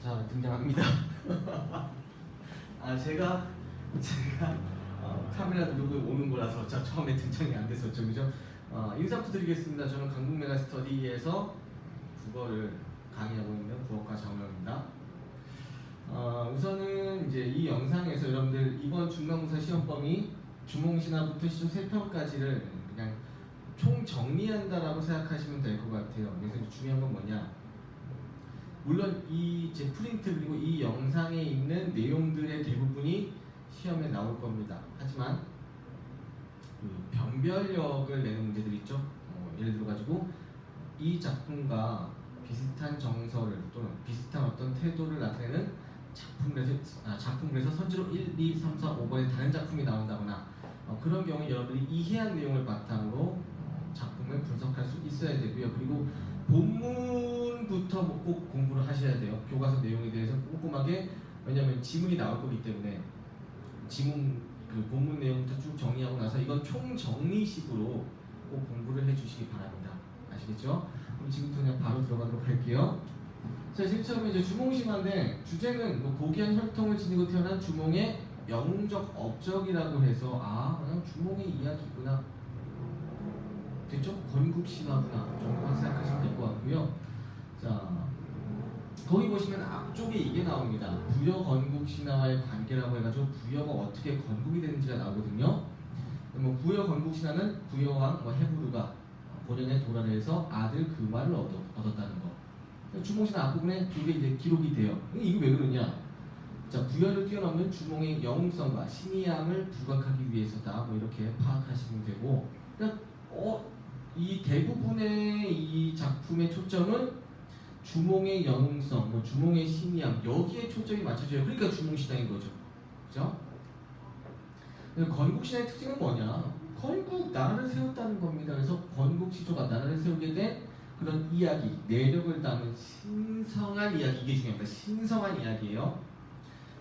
자, 등장합니다. 제가 카메라 누르고 오는 거라서 처음에 등장이 안 됐었죠, 그죠? 인사부터 드리겠습니다. 저는 강북메가스터디에서 국어를 강의하고 있는 국어과 정영입니다. 우선은 이제 이 영상에서 여러분들 이번 중간고사 시험 범위 주몽신화부터 시조 세편까지를 그냥 총 정리한다라고 생각하시면 될 것 같아요. 그래서 이제 중요한 건 뭐냐? 물론 이 제 프린트 그리고 이 영상에 있는 내용들의 대부분이 시험에 나올 겁니다. 하지만 그 변별력을 내는 문제들 있죠. 예를 들어 가지고 이 작품과 비슷한 정서를 또는 비슷한 어떤 태도를 나타내는 작품에서 선지로 1, 2, 3, 4, 5번에 다른 작품이 나온다거나 그런 경우에 여러분들이 이해한 내용을 바탕으로 작품을 분석할 수 있어야 되고요. 그리고 본문부터 꼭 공부를 하셔야 돼요. 교과서 내용에 대해서 꼼꼼하게. 왜냐하면 지문이 나올 거기 때문에 지문 그 본문 내용부터 쭉 정리하고 나서 이건 총 정리식으로 꼭 공부를 해주시기 바랍니다. 아시겠죠? 그럼 지금부터 그냥 바로 들어가도록 할게요. 자, 지금 처음에 이제 주몽신화인데 주제는 뭐 고귀한 혈통을 지니고 태어난 주몽의 영웅적 업적이라고 해서 그냥 주몽의 이야기구나. 됐죠? 건국신화구나 정도만 생각하시면 될 것 같고요. 자, 거기 보시면 앞쪽에 이게 나옵니다. 부여 건국 신화와의 관계라고 해가지고 부여가 어떻게 건국이 되는지가 나오거든요. 뭐 부여 건국 신화는 부여왕 헤브루가 본연의 도라를 해서 아들 금화를 얻었다는 거. 주몽신화 앞부분에 이게 이제 기록이 돼요. 이게 왜 그러냐? 자, 부여를 뛰어넘는 주몽의 영웅성과 신의함을 부각하기 위해서다. 뭐 이렇게 파악하시면 되고. 그러니까 이 대부분의 이 작품의 초점은 주몽의 영웅성, 뭐 주몽의 신의함 여기에 초점이 맞춰져요. 그러니까 주몽신화인 거죠, 그죠? 건국신화의 특징은 뭐냐? 건국 나라를 세웠다는 겁니다. 그래서 건국시조가 나라를 세우게 된 그런 이야기, 내력을 담은 신성한 이야기, 이게 중요합니다. 신성한 이야기예요.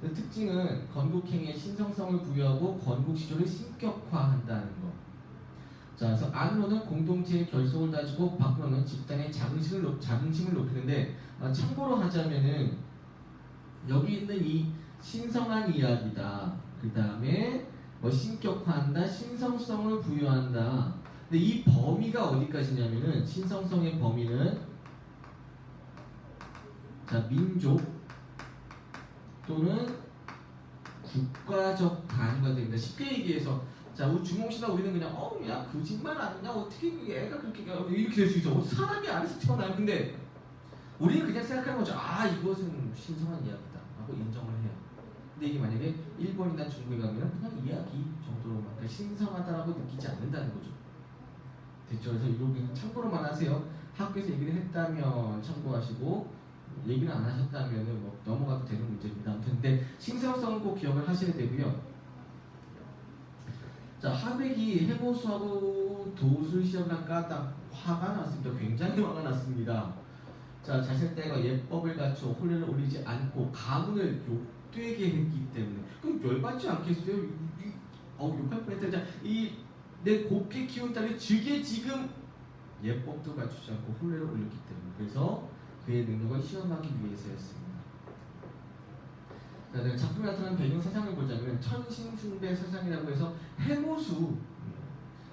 그 특징은 건국행위에 신성성을 부여하고 건국시조를 신격화한다는 거. 자, 그래서 안으로는 공동체의 결속을 다지고 밖으로는 집단의 자긍심을 높이는데 참고로 하자면은 여기 있는 이 신성한 이야기다. 그 다음에 뭐 신격화한다, 신성성을 부여한다. 근데 이 범위가 어디까지냐면은 신성성의 범위는 자, 민족 또는 국가적 단위가 됩니다. 쉽게 얘기해서 자, 우리 주몽신화 우리는 그냥 야 거짓말 아니냐, 어떻게 애가 그렇게 이렇게 될 수 있어. 사람이 안에서 태어나요. 근데 우리는 그냥 생각하는 거죠. 이것은 신성한 이야기다 라고 인정을 해요. 근데 이게 만약에 일본이나 중국에 가면 그냥 이야기 정도로만, 그러니까 신성하다라고 느끼지 않는다는 거죠. 됐죠? 그래서 이렇게 참고로만 하세요. 학교에서 얘기를 했다면 참고하시고 얘기를 안 하셨다면 뭐 넘어가도 되는 문제입니다. 아무튼 근데 신성성은 꼭 기억을 하셔야 되고요. 자, 하백이 해보수하고 도술 시험을 까딱 화가 났습니다. 굉장히 화가 났습니다. 자, 자실대가 예법을 갖춰 혼례를 올리지 않고 가문을 욕되게 했기 때문에. 그럼 열받지 않겠어요? 욕할 뻔했다. 내 곱게 키운 딸이 지게 지금 예법도 갖추지 않고 혼례를 올렸기 때문에. 그래서 그의 능력을 시험하기 위해서였습니다. 자, 작품에 나타나는 배경 사상을 보자면 천신숭배 사상이라고 해서 해모수.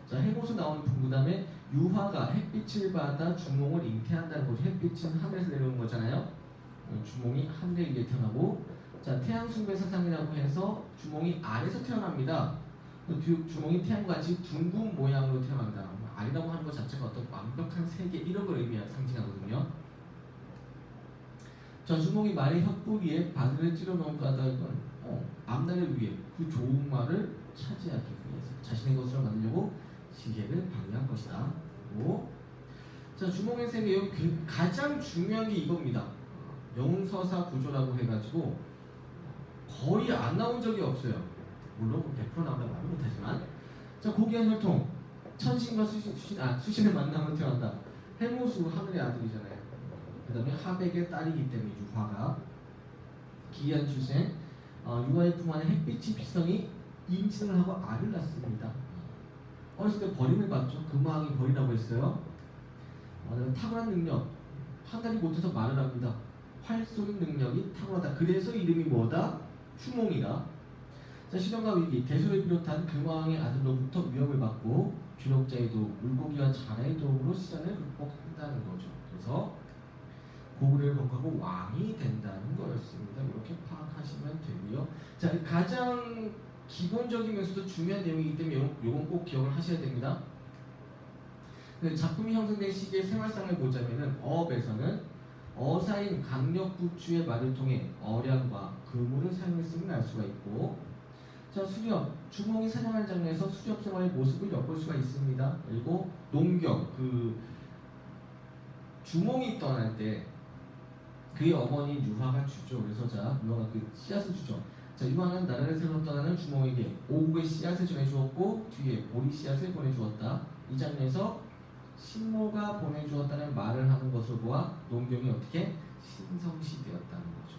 자, 해모수 나오는 그 다음에 유화가 햇빛을 받아 주몽을 잉태한다는 거죠. 햇빛은 하늘에서 내려오는 거잖아요. 주몽이 하늘에 의해 태어나고, 자, 태양숭배 사상이라고 해서 주몽이 알에서 태어납니다. 주몽이 태양과 같이 둥근 모양으로 태어난다. 알이라고 하는 것 자체가 어떤 완벽한 세계 이런 걸 상징하거든요. 자, 주몽이 말의 혀뿌리에 바늘을 찔러 넣은 까닭은 앞날을 위해 그 좋은 말을 차지하기 위해서 자신의 것으로 만들려고 시계를 방해한 것이다. 그리고 자, 주몽의 세계 가장 중요한 게 이겁니다. 영웅서사 구조라고 해가지고 거의 안 나온 적이 없어요. 물론 100% 나온다고 말은 못하지만. 자, 고귀한 혈통, 천신과 수신을 만나면 태어난다. 해모수 하늘의 아들이잖아요. 그 다음에 하백의 딸이기 때문에 유화가 기이한 출생, 유화의 품 안에 햇빛이 비성이 임신을 하고 알을 낳습니다. 어렸을 때 버림을 받죠. 금화왕이 버리라고 했어요. 탁월한 능력, 한 달이 못해서 말을 합니다. 활 쏘는 능력이 탁월하다. 그래서 이름이 뭐다? 추몽이다. 자, 시련과 위기, 대소를 비롯한 금왕의 아들로부터 위협을 받고 주력자의 도움, 물고기와 자라의 도움으로 시련을 극복한다는 거죠. 그래서 고구려를 건국하고 왕이 된다는 거였습니다. 이렇게 파악하시면 되고요. 자, 가장 기본적이면서도 중요한 내용이기 때문에 요건 꼭 기억을 하셔야 됩니다. 작품이 형성된 시기의 생활상을 보자면은 어업에서는 어사인 강력부추의 말을 통해 어량과 그물을 사용했음을 알 수가 있고, 자, 수렵, 주몽이 사냥하는 장면에서 수렵 생활의 모습을 엿볼 수가 있습니다. 그리고 농경, 주몽이 떠날 때 그의 어머니 유화가 주죠. 그래서 자, 유화가 그 씨앗을 주죠. 자, 유화는 나라를 새로 떠나는 주몽에게 오국의 씨앗을 전해주었고 뒤에 보리 씨앗을 보내주었다. 이 장면에서 신모가 보내주었다는 말을 하는 것으로 보아 농경이 어떻게 신성시되었다는 거죠.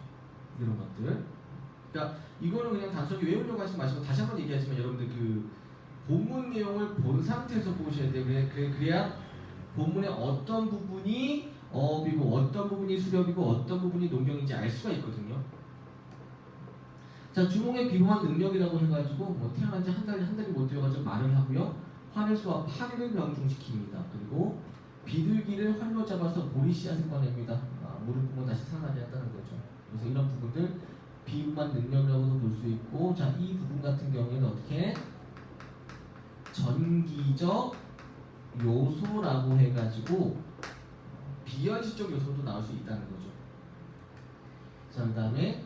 이런 것들. 그러니까 이거는 그냥 단순히 외우려고 하지 마시고 다시 한번 얘기하지만 여러분들 그 본문 내용을 본 상태에서 보셔야 돼요. 그래야 본문의 어떤 부분이 어업이고 어떤 부분이 수렵이고 어떤 부분이 농경인지 알 수가 있거든요. 자, 주몽의 비호한 능력이라고 해가지고 뭐 태어난 지 한 달이 못 되어가지고 말을 하고요. 화늘수와 파리를 명중시킵니다. 그리고 비둘기를 활로 잡아서 보리 씨앗을 꺼냅니다. 물을 뿜어 다시 살아나게 한다는 거죠. 그래서 이런 부분들 비유만 능력이라고도 볼 수 있고, 자, 이 부분 같은 경우에는 어떻게 전기적 요소라고 해가지고 비현실적 요소도 나올 수 있다는 거죠. 자, 그 다음에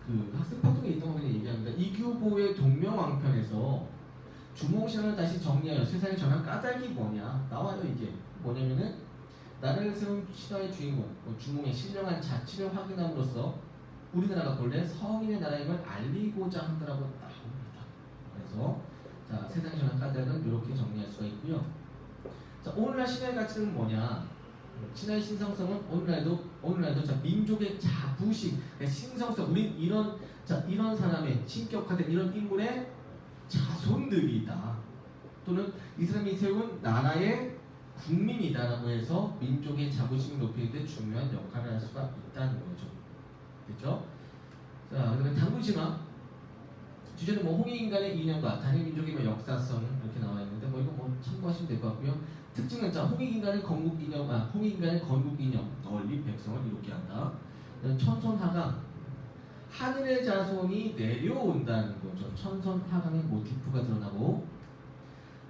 그 학습학동에 있던 거 그냥 얘기합니다. 이규보의 동명왕편에서 주몽신화를 다시 정리하여 세상에 전한 까닭이 뭐냐 나와요. 이게 뭐냐면은 나라를 세운 신화의 주인공 주몽의 신령한 자치를 확인함으로써 우리나라가 본래 성인의 나라임을 알리고자 한다라고 나옵니다. 그래서 자, 세상에 전한 까닭은 이렇게 정리할 수가 있고요. 자, 오늘날 신화의 가치는 뭐냐? 신화의 신성성은 오늘날도 자, 민족의 자부심, 신성성, 우린 이런 사람의 신격화된 이런 인물의 자손들이다. 또는 이 사람이 세운 나라의 국민이다라고 해서 민족의 자부심을 높이는 데 중요한 역할을 할 수가 있다는 거죠. 그렇죠? 자, 그다음에 당군신화 주제는 뭐 홍익인간의 이념과 단일 민족의 뭐 역사성 이렇게 나와 있는데 뭐 이거 뭐 참고하시면 될 것 같고요. 특징은 자, 홍익인간의 건국 이념, 널리 백성을 이롭게 한다. 천손하강, 하늘의 자손이 내려온다는 거죠. 천손하강의 모티프가 드러나고,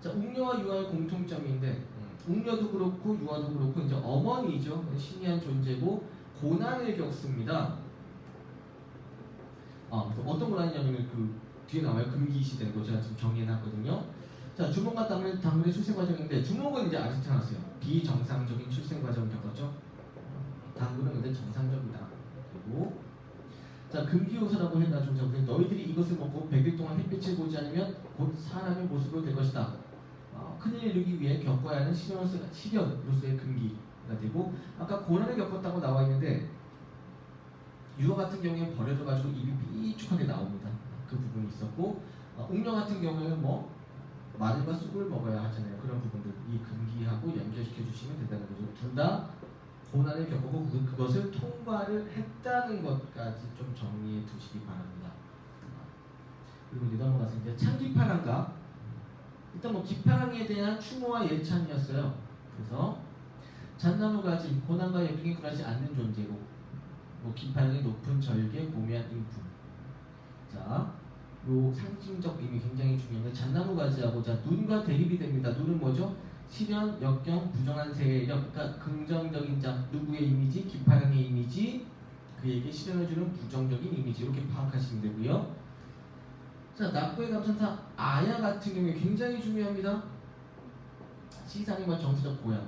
자, 웅녀와 유아의 공통점인데, 웅녀도 그렇고 유아도 그렇고 이제 어머니죠. 신이한 존재고 고난을 겪습니다. 그래서 어떤 고난이냐면 그 뒤에 나와요. 금기시되는 거 제가 지금 정리해놨거든요. 자, 주몽과 당군의 출생 과정인데 주몽은 이제 아직 태어났어요. 비정상적인 출생 과정을 겪었죠. 당군은 근데 정상적이다. 그리고 자, 금기요소라고 해가지고 너희들이 이것을 먹고 100일 동안 햇빛을 보지 않으면 곧 사람의 모습으로 될 것이다. 큰일을 이루기 위해 겪어야 하는 시련으로서의 금기가 되고, 아까 고난을 겪었다고 나와 있는데 유아 같은 경우에는 버려져가지고 입이 삐죽하게 나옵니다. 그 부분이 있었고, 웅녀 같은 경우에는 뭐 마늘과 쑥을 먹어야 하잖아요. 그런 부분들 이 금기하고 연결시켜 주시면 된다는 거죠. 둘 다 고난을 겪고 그것을 통과를 했다는 것까지 좀 정리해 두시기 바랍니다. 그리고 이제 넘어가서 이제 창기파랑가, 일단 뭐 기파랑에 대한 추모와 예찬이었어요. 그래서 잣나무가지 고난과 역경에 굴하지 않는 존재고, 뭐 기파랑의 높은 절개, 고미한 인품. 자, 요 상징적 의미 굉장히 중요한데 잣나무가지하고 자, 눈과 대립이 됩니다. 눈은 뭐죠? 시련, 역경, 부정한 세력, 그러니까 긍정적인 자, 누구의 이미지? 기파랑의 이미지, 그에게 시련을 주는 부정적인 이미지, 이렇게 파악하시면 되고요. 자, 낙고의 감천사 아야 같은 경우에 굉장히 중요합니다. 시상이와 정치적 고향,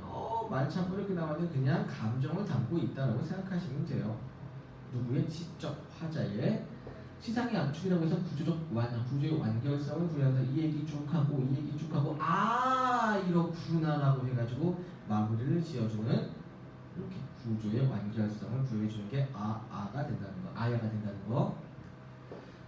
말 참 어렵게 나왔는데 그냥 감정을 담고 있다라고 생각하시면 돼요. 누구의 시적 화자의 시상의 압축이라고 해서 구조의 완결성을 구현한다. 이 얘기 쭉 하고 이렇구나라고 해가지고 마무리를 지어주는, 이렇게 구조의 완결성을 구해주는 게 아가 된다는 거, 아야가 된다는 거.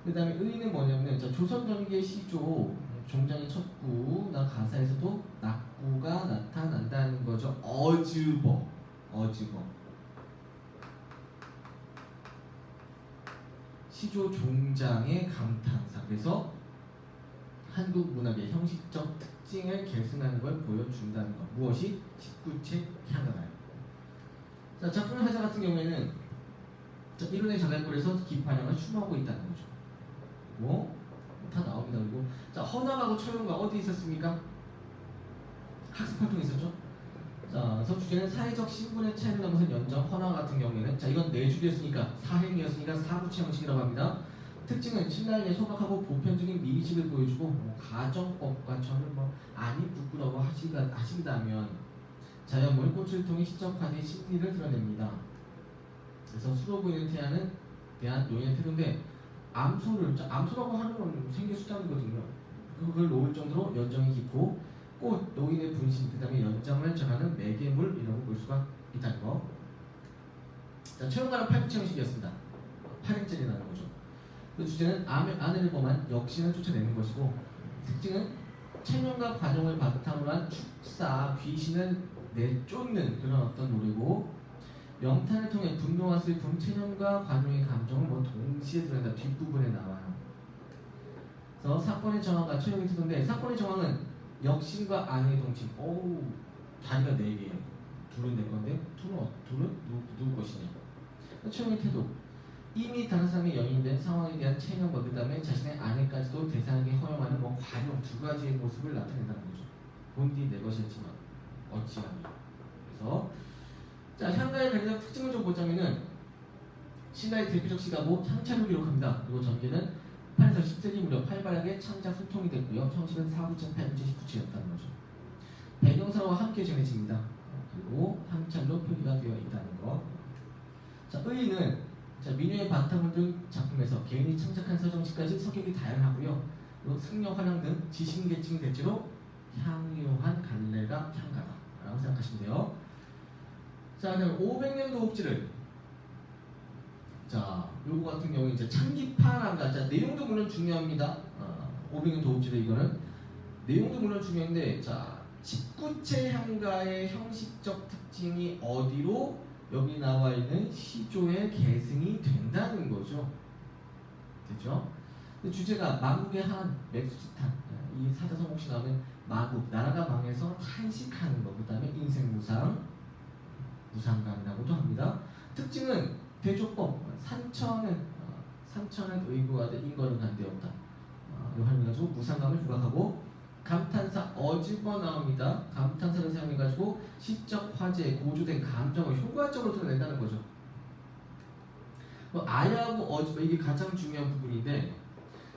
그 다음에 의는 뭐냐면 조선 전기의 시조 종장의 첫구나 가사에서도 낙구가 나타난다는 거죠. 어즈버. 시조 종장의 감탄사. 그래서 한국 문학의 형식적 특징을 계승하는 걸 보여준다는 것. 무엇이? 19채 향가가요. 자, 작품의 화자 같은 경우에는 이론의 자갈골에서 기판형을 추모하고 있다는 거죠. 다 나옵니다. 그리고 자, 헌화하고 처용가 어디 있었습니까? 학습 활동이 있었죠. 자, 그래서 주제는 사회적 신분의 차이를 넘어선 연정, 헌화 같은 경우에는 자, 이건 네 줄이었으니까 사행이었으니까 사부치 형식이라고 합니다. 특징은 신라인에 소박하고 보편적인 미식을 보여주고 가정법과 저는 아니 부끄러워 하신다면 자연물 꽃을 통해 시적화된 심리를 드러냅니다. 그래서 수로 보이는 태양은 대한 노인의 태도인데 암소라고 하는 건 생계 수단이거든요. 그걸 놓을 정도로 연정이 깊고 꽃, 노인의 분신, 그 다음에 연정을 전하는 매개물이라고 볼 수가 있다는 거. 자, 처형가는 팔부치 형식이었습니다. 8행짜리라는 거죠. 그 주제는 아내를 범한 역신을 쫓아내는 것이고 특징은 체념과 관용을 바탕으로 한 축사, 귀신을 내쫓는 그런 어떤 노래고 명탄을 통해 분노와 슬픔, 체념과 관용의 감정을 동시에 드러낸다. 뒷부분에 나와요. 그래서 사건의 정황과 처형이 태도인데 사건의 정황은 역신과 아내의 동침. 다리가 4개예요. 둘은 내 건데 둘은 누구 것이냐. 처형의 태도. 이미 다른 사람의 연인된 상황에 대한 체념과 그 다음에 자신의 아내까지도 대상에게 허용하는 관용 2가지의 모습을 나타낸다는 거죠. 본디 내 것이었지만 어찌하니. 그래서 자, 향가의 가리적 특징을 좀 보자면은 신라의 대표적 시가고 향차를 기록합니다. 그리고 전개는 8에서 10세기 무렵 활발하게 창작 소통이 됐고요. 형식은 4부째, 8부째, 19채였다는 거죠. 배경사와 함께 전해집니다. 그리고 향찰로 표기가 되어 있다는 거. 자, 의인은 민요의 바탕을 둔 작품에서 개인이 창작한 서정시까지 성격이 다양하고요. 그리고 승려, 환영 등 지식계층 대체로 향유한 갈래가 향가다라고 생각하시면 돼요. 자, 그다음 500년 도읍지를 자, 요거 같은 경우 이제 창기파란가. 자, 내용도 물론 중요합니다. 500년 도읍지를 이거는 내용도 물론 중요한데 자, 19채 향가의 형식적 특징이 어디로 여기 나와 있는 시조의 계승이 된다는 거죠. 됐죠? 주제가 마국의 한 맥수지탄. 이 사자성 혹시 나오면 마국, 나라가 망해서 탄식하는 거. 그 다음에 인생무상, 무상감이라고도 합니다. 특징은 대조법. 산천은 의구하되 인거는 간대없다. 이거 활용해가지고 무상감을 부각하고 감탄사 어집어 나옵니다. 감탄사를 사용해가지고 시적 화제에 고조된 감정을 효과적으로 드러낸다는 거죠. 아야하고 어집어 이게 가장 중요한 부분인데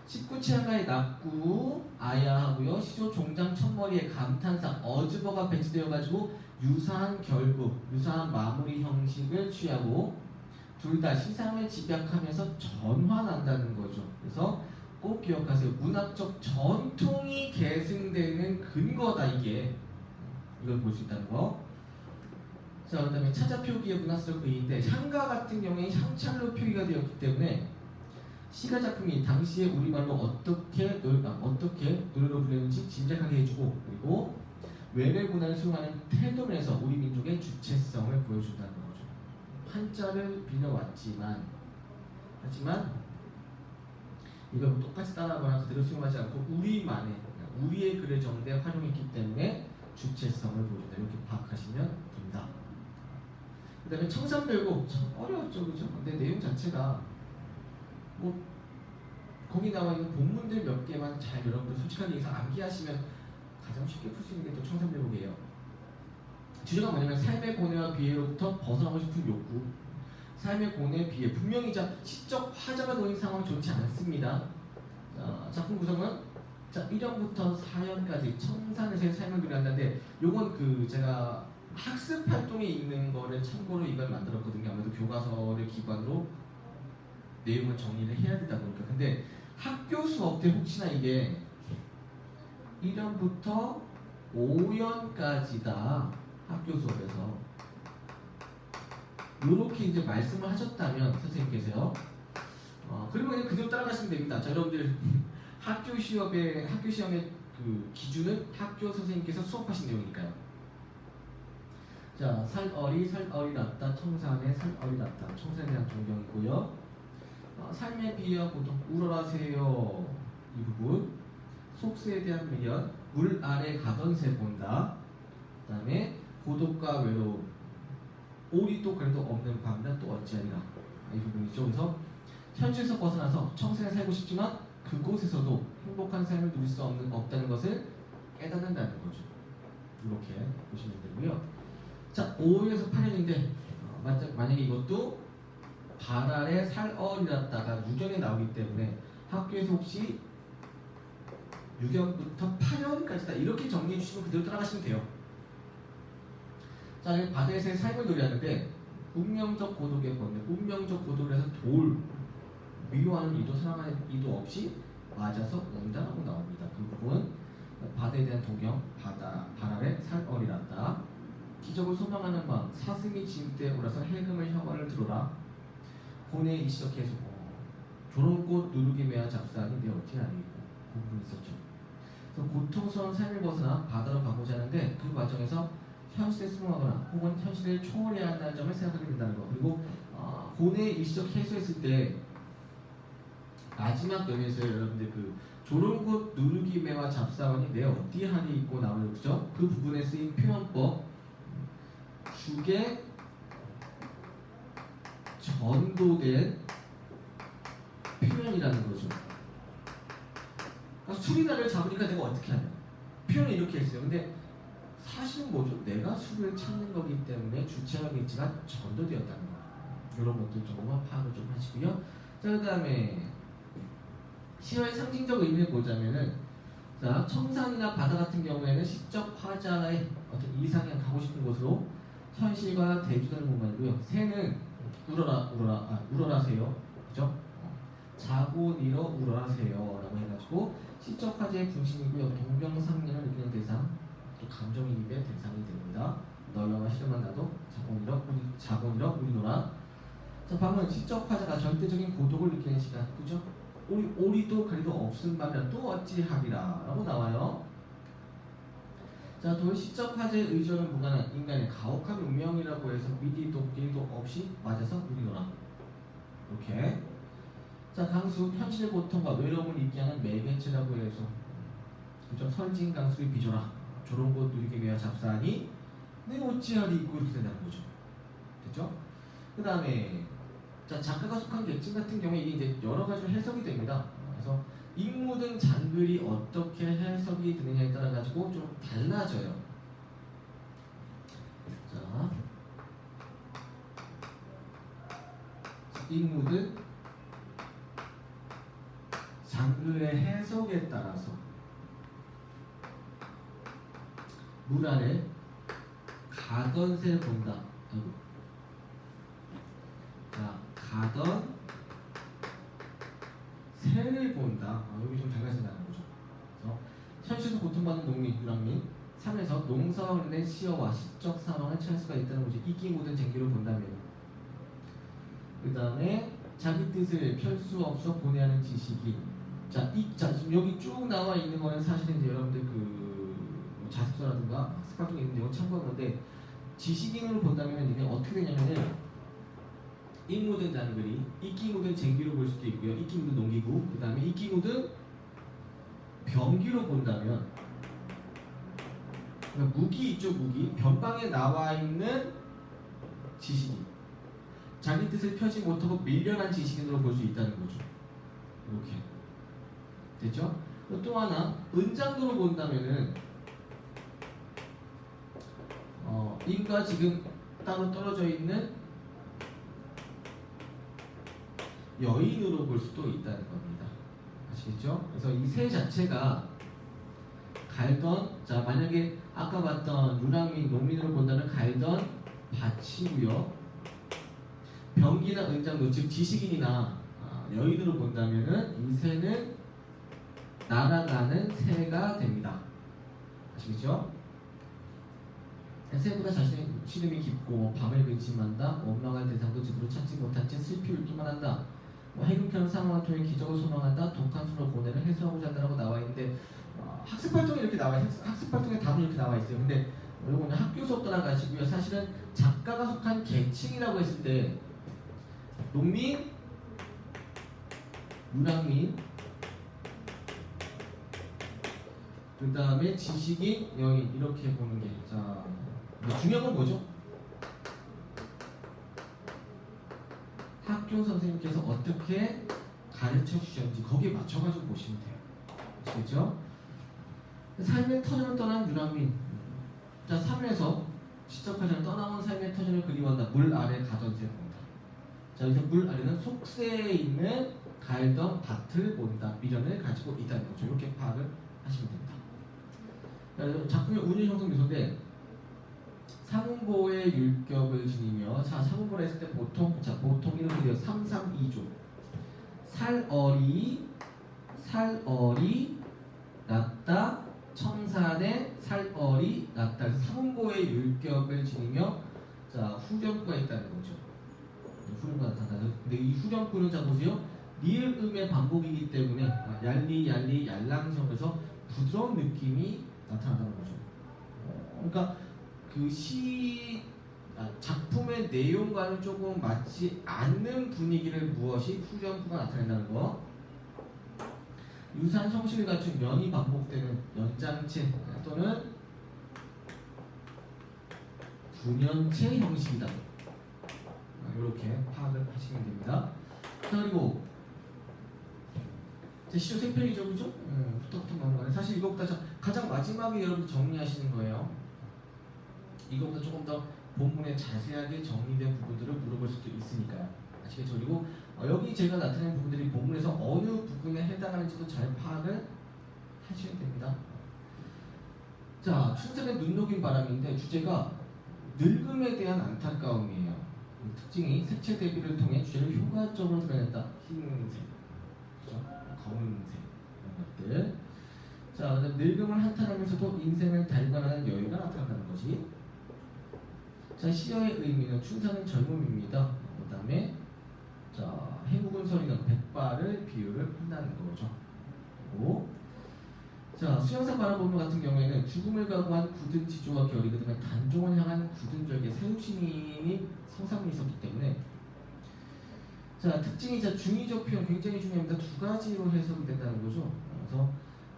19채 향가의 낙구 아야하고요 시조 종장 첫머리에 감탄사 어집어가 배치되어가지고 유사한 결부, 유사한 마무리 형식을 취하고 둘 다 시상을 집약하면서 전환한다는 거죠. 그래서 꼭 기억하세요. 문학적 전통이 계승되는 근거다 이게. 이걸 볼 수 있다는 거. 자, 그 다음에 차자표기의 문학적 의의인데 향가 같은 경우에 향찰로 표기가 되었기 때문에 시가 작품이 당시의 우리말로 어떻게 노래로 부르는지 짐작하게 해주고 그리고 외래 문화를 수용하는 태도면에서 우리 민족의 주체성을 보여준다는 거죠. 한자를 빌려왔지만 하지만 이걸 똑같이 따라하거나 그대로 수용하지 않고 우리의 글을 정대 활용했기 때문에 주체성을 보여준다. 이렇게 파악하시면 됩니다. 그 다음에 청산별곡 참 어려웠죠, 그죠? 근데 내용 자체가 거기 나와 있는 본문들 몇 개만 잘 여러분들 솔직하게 얘기해서 암기하시면 가장 쉽게 풀 수 있는 게 또 청산별곡이에요. 주제가 뭐냐면 삶의 고뇌와 비애로부터 벗어나고 싶은 욕구. 삶의 고뇌, 비애. 분명히 시적 화자가 놓인 상황 좋지 않습니다. 작품 구성은 1연부터 4연까지 청산에서의 삶을 노래한다는데 요건 제가 학습 활동에 있는 거를 참고로 이걸 만들었거든요. 아무래도 교과서를 기반으로 내용을 정리를 해야 되다 보니까. 근데 학교 수업 때 혹시나 이게 1연부터 5연까지다. 학교 수업에서 이렇게 이제 말씀을 하셨다면 선생님께서요. 그리고 그냥 그대로 따라가시면 됩니다. 자, 여러분들 학교 시험의 그 기준은 학교 선생님께서 수업하신 내용이니까요. 자, 살얼이 났다. 청산에 살얼이 났다. 청산에 대한 존경이고요. 삶의 비유와 고통, 우러라세요. 이 부분. 속세에 대한 미련, 물 아래 가던 새 본다. 그 다음에 고독과 외로움, 오리도 그래도 없는 밤낮 또 어찌하리라. 이 부분이죠. 그래서 현실에서 벗어나서 청생에 살고 싶지만 그곳에서도 행복한 삶을 누릴 수 없다는 것을 깨닫는다는 거죠. 이렇게 보시면 되고요. 자, 5에서 8년인데 만약에 이것도 발 아래 살 어리랐다가 유견에 나오기 때문에 학교에서 혹시 유견부터 8년까지다 이렇게 정리해 주시면 그대로 따라가시면 돼요. 자, 바다에서의 삶을 놀이하는데 운명적 고독의 본능, 운명적 고독을 해서 돌, 미워하는 이도 사랑하는 이도 없이 맞아서 온다라고 나옵니다. 그 부분 바다에 대한 동경, 발 아래 살 어리랐다. 기적을 소망하는 마음, 사슴이 짐때 오라서 해금을 혀관을 들어라. 고뇌의 일시적 해소, 조롱꽃 누르기 매야 잡사하니 내 어찌 아니고 그 부분 있었죠. 그래서 고통스러운 삶을 벗어나 바다로 가고자 하는데 그 과정에서 현실에 수긍하거나 혹은 현실을 초월해야 한다는 점을 생각하게 된다는 거. 그리고 고뇌의 일시적 해소했을 때 마지막 연에서 여러분들 그 조롱꽃 누르기 매와 잡사하니 내 어디 하니 있고 나오는 거죠. 그 부분에 쓰인 표현법 죽에 전도된 표현이라는 거죠. 그러니까 수리나를 잡으니까 내가 어떻게 하냐. 표현을 이렇게 했어요. 근데 사실은 뭐죠? 내가 수를 찾는 거기 때문에 주체하겠지만 전도되었다는 거. 이런 것들 조금만 파악을 좀 하시고요. 자, 그 다음에 시어의 상징적 의미를 보자면은 자, 청산이나 바다 같은 경우에는 시적 화자의 어떤 이상향 가고 싶은 곳으로 현실과 대조되는 공간이고요. 새는 우러라세요. 그죠? 자고 일어 우러라세요 라고 해가지고 시적 화제의 분신이고요. 동병상련을 느끼는 대상, 또 감정이입의 대상이 됩니다. 너희와 싫으면 나도 자고 일어 우리노라. 자, 방금 시적 화자가 절대적인 고독을 느끼는 시간, 그죠? 오리도 그리도 없음 반면 또 어찌하리라 라고 나와요. 자, 돌시적 화제의 의존은 무관한 인간의 가혹한 운명이라고 해서 미디도 길도 없이 맞아서 우리노라. 이렇게. 자, 강수, 현실의 고통과 외로움을 잊게 하는 매개체라고 해서 그죠? 선진 강수를 빚어라. 조롱꽃 누리게 매야 잡사하니 내 어찌하리 있고 이렇게 된다는 거죠. 됐죠? 그 다음에 자, 작가가 속한 계층 같은 경우에 이게 이제 여러 가지로 해석이 됩니다. 그래서 인물 등 장글이 어떻게 해석이 되느냐에 따라 가지고 좀 달라져요. 자, 인물 등 장글의 해석에 따라서 물 아래 가던 새 본다. 아이고. 자, 가던 새를 본다. 여기 좀 달라진다는 거죠. 그래서 현실에서 고통받는 농민, 유랑민, 삶에서 농사와 관련된 시어와 시적 상황을 찾을 수가 있다는 거죠. 이기 모든 쟁기로 본다면. 그 다음에 자기 뜻을 펼 수 없어 고뇌하는 지식이. 자, 지금 여기 쭉 나와 있는 거는 사실은 이제 여러분들 자습서라든가 학습 같은 게 있는데 이거 참고한 건데 지식인으로 본다면 이게 어떻게 되냐면은 잉 묻은 장글이 이끼 묻은 쟁기로 볼 수도 있고요. 이끼 묻은 농기구, 그 다음에 이끼 묻은 병기로 본다면 그러니까 무기 있죠. 무기 변방에 나와 있는 지식인, 자기 뜻을 펴지 못하고 밀려난 지식인으로 볼 수 있다는 거죠. 이렇게 됐죠? 또 하나 은장도로 본다면은 인과 지금 따로 떨어져 있는 여인으로 볼 수도 있다는 겁니다. 아시겠죠? 그래서 이 새 자체가 갈던, 자, 만약에 아까 봤던 유랑민, 농민으로 본다면 갈던 밭이고요. 병기나 은장도, 즉 지식인이나 여인으로 본다면은 이 새는 날아가는 새가 됩니다. 아시겠죠? 새보다 자신의 시름이 깊고 밤을 근심한다. 원망할 대상도 제대로 찾지 못한 채 슬피 울기만 한다. 해금처럼 상황을 통해 기적을 소망한다. 독한 수로 고뇌를 해소하고자 한다고 나와 있는데 학습 활동에 이렇게 나와 있어요. 학습 활동의 답은 이렇게 나와 있어요. 근데 이거는 학교 수업 따라가시고요. 사실은 작가가 속한 계층이라고 했을 때 농민, 유랑민, 그 다음에 지식인, 여인 이렇게 보는 게 자 중요한 건 뭐죠? 학교 선생님께서 어떻게 가르쳐 주셨는지 거기에 맞춰가지고 보시면 돼요. 아시겠죠? 삶의 터전을 떠난 유랑민. 자 3에서 시적하자는 떠나온 삶의 터전을 그리워한다. 물 아래 가던 새 본다. 자 여기서 물 아래는 속세에 있는 갈던 밭을 본다. 미련을 가지고 있다는 거죠. 이렇게 파악을 하시면 됩니다. 작품의 운율 형성 요소인데 상보의 율격을 지니며 자 상보를 했을 때 보통 이렇게 돼요. 3, 3, 2조 살얼이 낳다 청산의 살얼이 낳다. 상보의 율격을 지니며 자 후렴구가 있다는 거죠. 후렴구가 나타나죠. 근데 이 후렴구는 자 보세요. 리을음의 반복이기 때문에 얄리 얄랑성에서 부드러운 느낌이 나타난다는 거죠. 그러니까 그 작품의 내용과는 조금 맞지 않는 분위기를 무엇이 후렴구가 나타낸다는 거. 유사한 형식을 갖춘 연이 반복되는 연장체 또는 분연체 형식이다. 이렇게 파악을 하시면 됩니다. 자 그리고 시조 생편이죠, 그죠? 후딱후딱 넘어가네. 사실 이것보다 가장 마지막에 여러분 정리하시는 거예요. 이것보다 조금 더 본문에 자세하게 정리된 부분들을 물어볼 수도 있으니까요. 아시겠죠? 그리고 여기 제가 나타낸 부분들이 본문에서 어느 부분에 해당하는지도 잘 파악을 하셔야 됩니다. 자, 춘선의 눈 녹인 바람인데 주제가 늙음에 대한 안타까움이에요. 특징이 색채 대비를 통해 주제를 효과적으로 드러냈다. 흰색, 그죠? 검은색 이런 것들. 자, 늙음을 한탄하면서도 인생을 달관하는 여유가 나타난다는 것이. 자, 시어의 의미는 춘사는 젊음입니다. 그 다음에 자, 해묵은 소리는 백발을 비유를 한다는 거죠. 그리고 자, 수영사 바라보는 같은 경우에는 죽음을 각오한 굳은 지조와 결의, 그 다음에 단종을 향한 굳은 절개, 새우신인이 성상이 있었기 때문에 자, 특징이 자, 중의적 표현 굉장히 중요합니다. 두 가지로 해석이 된다는 거죠. 그래서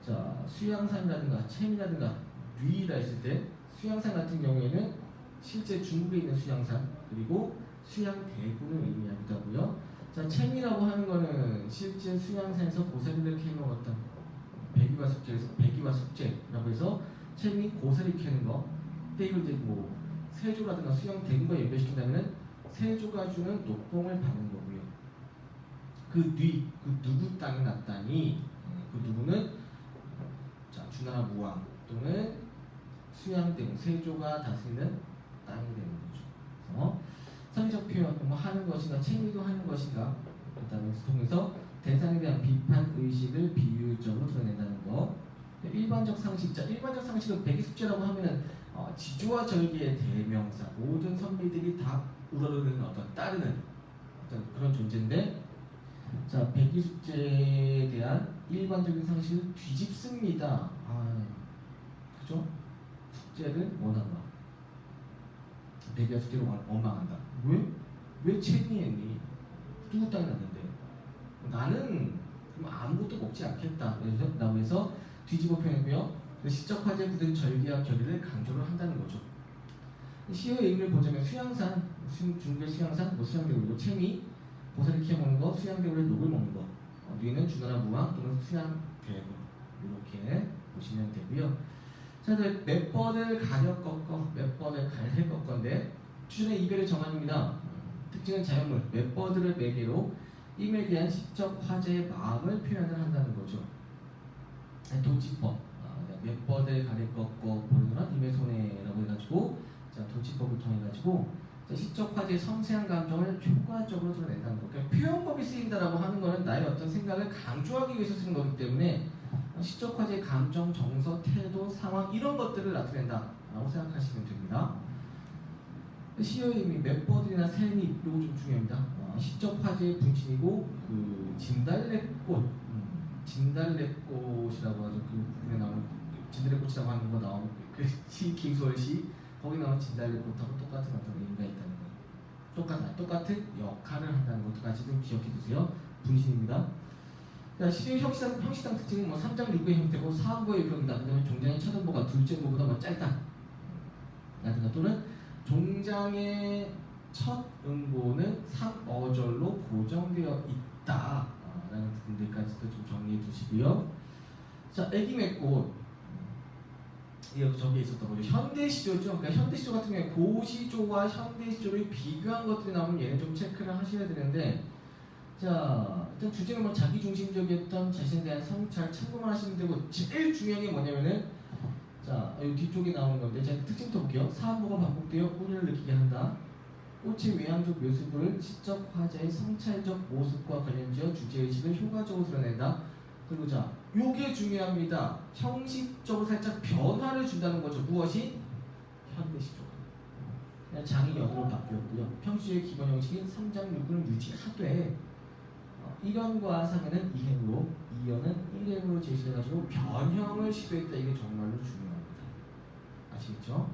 자, 수양산이라든가 챔이라든가 뉘라 했을 때 수양산 같은 경우에는 실제 중국에 있는 수양산 그리고 수양대군을 의미하기도 하고요. 자, 챔이라고 하는 거는 실제 수양산에서 고사리를 캐먹었던 백이와 숙제에서 백이와 숙제라고 해서 챔이 고사리 캐는 거. 근데 이걸 이제 뭐 세조라든가 수양대군과 연결시킨다면 세조가 주는 녹봉을 받는 거고요. 그 누구 땅이 났다니 그 누구는 자 주나라 무왕 또는 수양대군 세조가 다스리는 땅이 되는 거죠. 그래서 선의적 표현 뭐 하는 것인가 챙기도 하는 것인가 그다음에 통해서 대상에 대한 비판 의식을 비유적으로 드러낸다는 거. 일반적 상식, 자 일반적 상식은 백이숙제라고 하면은 지조와 절기의 대명사 모든 선비들이 다 우러르는 따르는 어떤 그런 존재인데 자 백이숙제에 대한 일반적인 상식을 뒤집습니다. 그죠? 숙제를 원한다. 백이와 숙제를 원망한다. 왜 책임했니? 누구 땅이 났는데 나는 아무것도 먹지 않겠다. 라고 해서 뒤집어 표현했고요. 시적 화제 굳은 절기와 결의를 강조를 한다는 거죠. 시의 의미를 보자면 수양산, 중국의 수양산, 수양대우리고 채미, 보살이 키워먹는 거, 수양대우리의 녹을 먹는 거, 뉘는 주나라 무왕 또는 수양대군 이렇게 보시면 되고요. 자, 몇 번을 가려 꺾어, 몇 번을 갈래 꺾건데 추준의 이별의 정한입니다. 특징은 자연물, 몇 번들을 매개로 임에 대한 시적 화제의 마음을 표현을 한다는 거죠. 도지법, 몇 번을 가려 꺾어 보느라 임의 손해라고 해가지고 자, 도지법을 통해 가지고 시적 화제의 섬세한 감정을 효과적으로 드러낸다는 거. 그러니까 표현법이 쓰인다라고 하는 거는 나의 어떤 생각을 강조하기 위해서 쓰는 거기 때문에 시적 화제의 감정, 정서, 태도, 상황 이런 것들을 나타낸다라고 생각하시면 됩니다. 시의 의미 몇 번이나 세니 이거 좀 중요합니다. 시적 화제의 분신이고 그 진달래꽃, 진달래꽃이라고 하죠. 그 부분에 나오는 진달래꽃이라고 하는 거 나오는 그 시 김소월시 거기 나오는 진달래꽃하고 똑같은 어떤 의미가 있다는 거. 똑같은 역할을 한다는 것도 같이 좀 기억해 두세요. 분신입니다. 자, 시중 형식상 특징은 뭐 3장 6의 형태고 사부의 유형이다. 그다음에 종장의 첫 음보가 둘째 음보보다 뭐 짧다. 라든가 또는 종장의 첫 음보는 3어절로 고정되어 있다. 라는 부분들까지도 좀 정리해 두시고요. 자, 애기맥꽃. 이거 저기에 있었던 거죠. 현대시조죠. 그러니까 현대시조 같은 경우에 고시조와 현대시조를 비교한 것들이 나오면 얘는 좀 체크를 하셔야 되는데, 자, 일단 주제는 뭐 자기중심적이었던 자신에 대한 성찰 참고만 하시면 되고, 제일 중요한 게 뭐냐면은, 자, 여기 뒤쪽에 나오는 건데, 제가 특징도 볼게요. 사안보가 반복되어 꾸를 느끼게 한다. 꽃의 외향적 묘습을 시적 화자의 성찰적 모습과 관련지어 주제의식을 효과적으로 드러낸다. 그리고 자, 요게 중요합니다. 형식적으로 살짝 변화를 준다는 거죠. 무엇이? 현대시조. 장이 연으로 바뀌었고요. 평시의 기본 형식인 3장 6을 유지하되 1연과 3회는 2행으로 2연은 1행으로 제시해가지고 변형을 시도했다. 이게 정말로 중요합니다. 아시겠죠?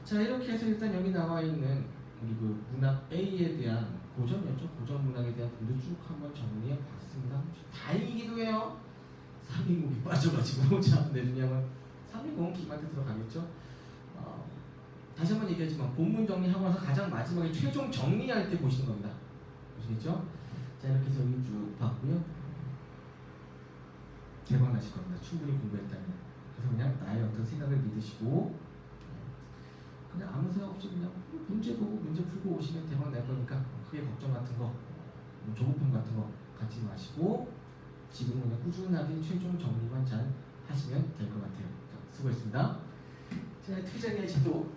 자, 이렇게 해서 일단 여기 나와 있는 우리 그 문학 A에 대한 고전이었죠. 고전 문학에 대한 부분도 쭉 한번 정리해 봤습니다. 다행이기도 해요. 3인국이 빠져가지고 참 내주냐면 3인국은 기반에 들어가겠죠. 다시 한번 얘기하지만 본문 정리하고 나서 가장 마지막에 최종 정리할 때 보시는 겁니다. 보시겠죠? 자, 이렇게 해서 여기 쭉 봤고요. 대박 나실 겁니다. 충분히 공부했다면. 그래서 그냥 나의 어떤 생각을 믿으시고 그냥 아무 생각 없이 그냥 문제 보고 문제 풀고 오시면 대박 날 거니까 크게 걱정 같은 거, 조급함 같은 거 갖지 마시고 지금 그냥 꾸준하게 최종 정리만 잘 하시면 될 것 같아요. 자, 수고했습니다. 자, 투자의 지도